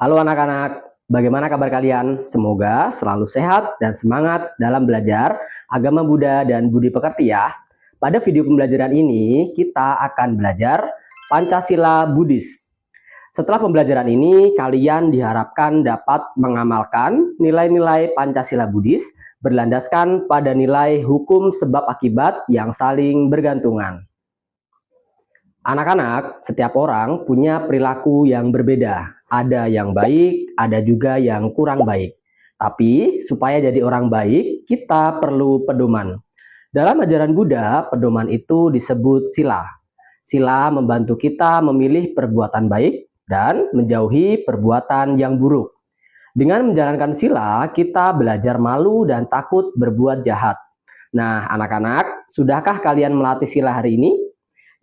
Halo anak-anak, bagaimana kabar kalian? Semoga selalu sehat dan semangat dalam belajar agama Buddha dan budi pekerti ya. Pada video pembelajaran ini, kita akan belajar Pancasila Buddhis. Setelah pembelajaran ini, kalian diharapkan dapat mengamalkan nilai-nilai Pancasila Buddhis berlandaskan pada nilai hukum sebab akibat yang saling bergantungan. Anak-anak, setiap orang punya perilaku yang berbeda. Ada yang baik, ada juga yang kurang baik. Tapi, supaya jadi orang baik, kita perlu pedoman. Dalam ajaran Buddha, pedoman itu disebut sila. Sila membantu kita memilih perbuatan baik dan menjauhi perbuatan yang buruk. Dengan menjalankan sila, kita belajar malu dan takut berbuat jahat. Nah, anak-anak, sudahkah kalian melatih sila hari ini?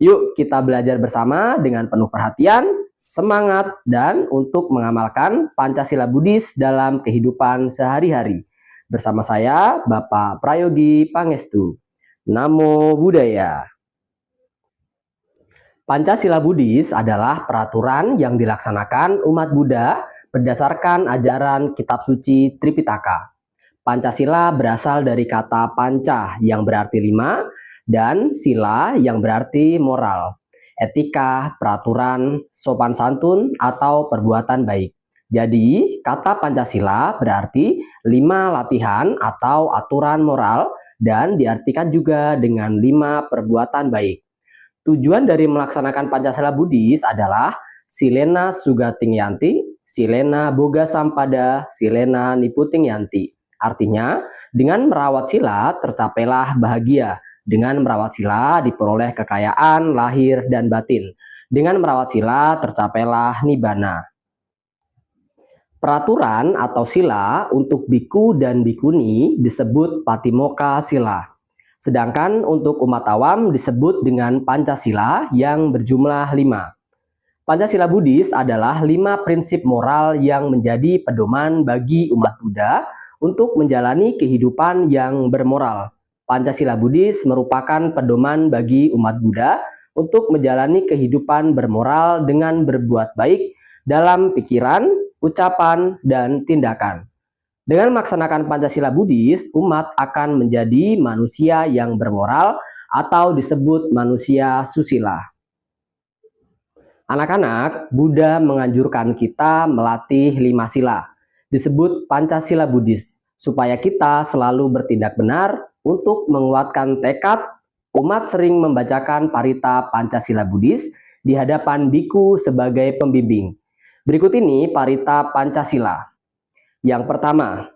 Yuk kita belajar bersama dengan penuh perhatian, semangat, dan untuk mengamalkan Pancasila Buddhis dalam kehidupan sehari-hari. Bersama saya, Bapak Prayogi Pangestu. Namo Buddhaya. Pancasila Buddhis adalah peraturan yang dilaksanakan umat Buddha berdasarkan ajaran kitab suci Tripitaka. Pancasila berasal dari kata panca yang berarti 5, dan sila yang berarti moral, etika, peraturan, sopan santun, atau perbuatan baik. Jadi, kata Pancasila berarti 5 latihan atau aturan moral dan diartikan juga dengan 5 perbuatan baik. Tujuan dari melaksanakan Pancasila Buddhis adalah Silena Sugating Yanti, Silena Boga Sampada, Silena Niputing Yanti. Artinya, dengan merawat sila tercapailah bahagia. Dengan merawat sila diperoleh kekayaan lahir dan batin. Dengan merawat sila tercapailah nibbana. Peraturan atau sila untuk biku dan bikuni disebut patimokkha sila. Sedangkan untuk umat awam disebut dengan Pancasila yang berjumlah 5. Pancasila Buddhis adalah 5 prinsip moral yang menjadi pedoman bagi umat Buddha untuk menjalani kehidupan yang bermoral. Pancasila Buddhis merupakan pedoman bagi umat Buddha untuk menjalani kehidupan bermoral dengan berbuat baik dalam pikiran, ucapan, dan tindakan. Dengan melaksanakan Pancasila Buddhis, umat akan menjadi manusia yang bermoral atau disebut manusia susila. Anak-anak, Buddha menganjurkan kita melatih 5 sila, disebut Pancasila Buddhis, supaya kita selalu bertindak benar. Untuk menguatkan tekad, umat sering membacakan parita Pancasila Buddhis di hadapan biku sebagai pembimbing. Berikut ini parita Pancasila. Yang pertama,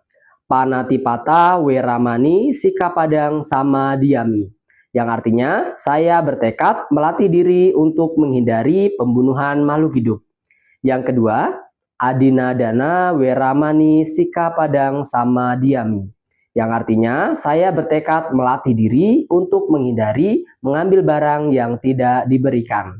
Panatipata Weramani Sikapadang Samadhyami. Yang artinya, saya bertekad melatih diri untuk menghindari pembunuhan makhluk hidup. Yang kedua, Adinadana Weramani Sikapadang Samadhyami. Yang artinya, saya bertekad melatih diri untuk menghindari mengambil barang yang tidak diberikan.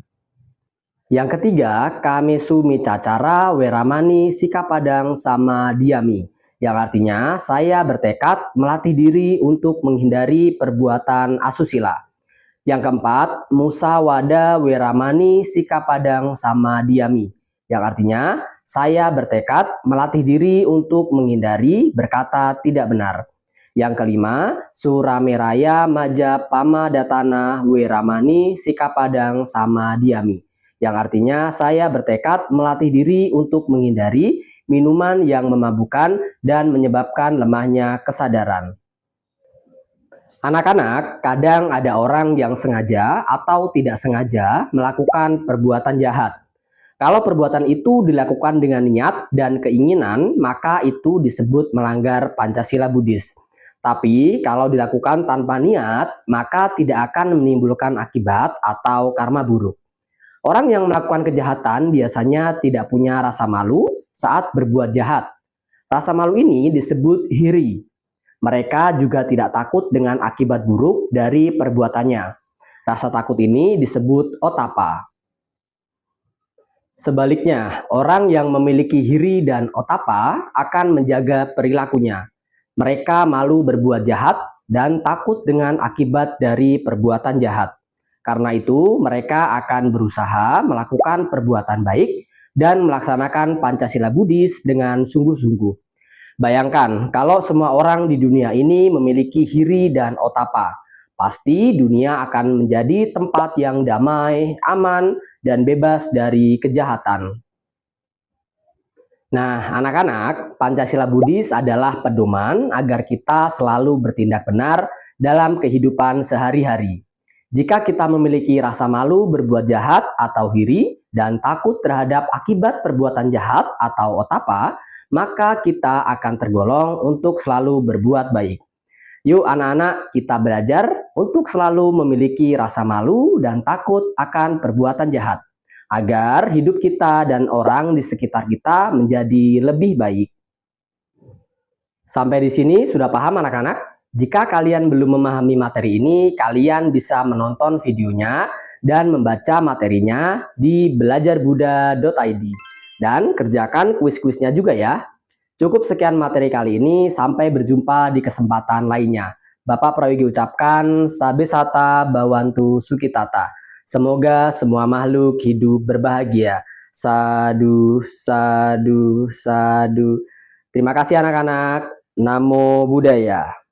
Yang ketiga, Kamesu Micacara Weramani Sikapadang Samadhyami. Yang artinya, saya bertekad melatih diri untuk menghindari perbuatan asusila. Yang keempat, Musawada Weramani Sikapadang Samadhyami. Yang artinya, saya bertekad melatih diri untuk menghindari berkata tidak benar. Yang kelima, Surameraya Maja Pamadatana Weramani Sikapadang Samadhyami. Yang artinya, saya bertekad melatih diri untuk menghindari minuman yang memabukkan dan menyebabkan lemahnya kesadaran. Anak-anak, kadang ada orang yang sengaja atau tidak sengaja melakukan perbuatan jahat. Kalau perbuatan itu dilakukan dengan niat dan keinginan, maka itu disebut melanggar Pancasila Buddhis. Tapi kalau dilakukan tanpa niat, maka tidak akan menimbulkan akibat atau karma buruk. Orang yang melakukan kejahatan biasanya tidak punya rasa malu saat berbuat jahat. Rasa malu ini disebut hiri. Mereka juga tidak takut dengan akibat buruk dari perbuatannya. Rasa takut ini disebut otapa. Sebaliknya, orang yang memiliki hiri dan otapa akan menjaga perilakunya. Mereka malu berbuat jahat dan takut dengan akibat dari perbuatan jahat. Karena itu, mereka akan berusaha melakukan perbuatan baik dan melaksanakan Pancasila Buddhis dengan sungguh-sungguh. Bayangkan kalau semua orang di dunia ini memiliki hiri dan otapa, pasti dunia akan menjadi tempat yang damai, aman, dan bebas dari kejahatan. Nah, anak-anak, Pancasila Buddhis adalah pedoman agar kita selalu bertindak benar dalam kehidupan sehari-hari. Jika kita memiliki rasa malu berbuat jahat atau iri dan takut terhadap akibat perbuatan jahat atau otapa, maka kita akan tergolong untuk selalu berbuat baik. Yuk anak-anak, kita belajar untuk selalu memiliki rasa malu dan takut akan perbuatan jahat, agar hidup kita dan orang di sekitar kita menjadi lebih baik. Sampai di sini sudah paham anak-anak? Jika kalian belum memahami materi ini, kalian bisa menonton videonya dan membaca materinya di belajarbuddha.id. Dan kerjakan kuis-kuisnya juga ya. Cukup sekian materi kali ini, sampai berjumpa di kesempatan lainnya. Bapak Prayogi ucapkan, Sabe Sata Bawantu Sukitata. Semoga semua makhluk hidup berbahagia. Sadu, sadu, sadu. Terima kasih anak-anak. Namo Buddhaya.